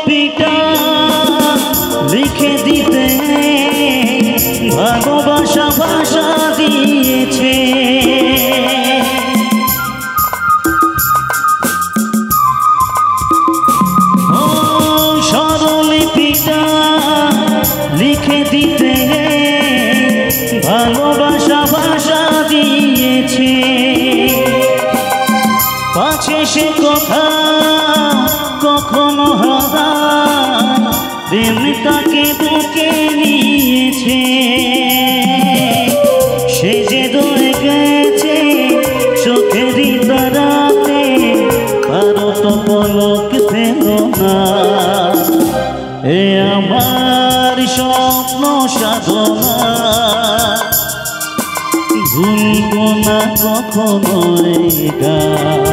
স্বরলিপিটা লিখে দিতে ভালোবাসা ভাষা দিয়েছে। ও স্বরলিপিটা লিখে দিতে ভালোবাসা ভাষা দিয়েছে। পাছে সে কথা কখনো হারায়, প্রেম তাকে বুকে নিয়েছে। সে যে রয়ে গেছে চোখেরই তারাতে, কারো তো পলক পেল না। এ আমার স্বপ্ন সাধনা, ভুলব না কখনো এই গান।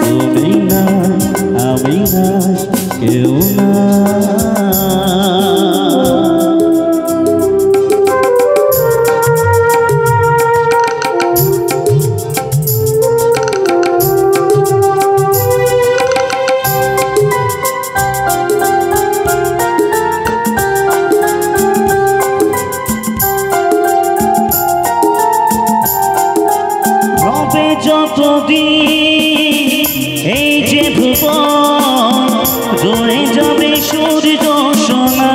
তুমি নাই আমি নাই কেউ না। যতদিন এই যে ভুবন রয়ে যাবে সূর্য সোনা।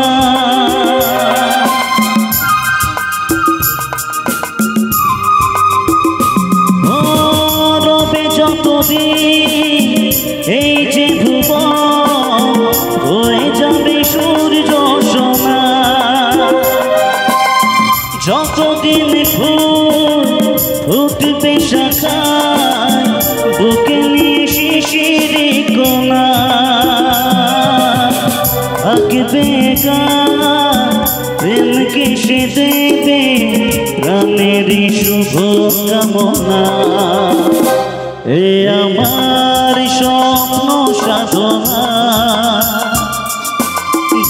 ও রবে যতদিন এই যে ভুবন রয়ে যাবে সূর্য সোনা। যতদিন ফুল ফুটবে শাখায়, বুকে নিয়ে শিশিরি কোনা। থাকবে গান প্রেমকে সে দেবে প্রাণেরই শুভ কামনা। এ আমার স্বপ্ন সাধনা,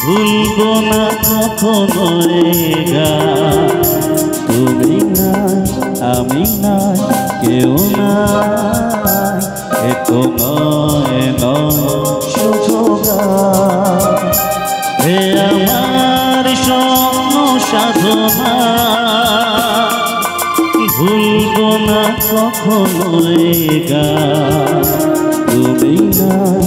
ভুলব না কখনো এ গান। তুমি নাই আমি নাই কেউ নাই, এ তো নয় শুধু গান। এ আমার স্বপ্ন সাধনা, ভুলব না কখনো এ গান। তুমি নাই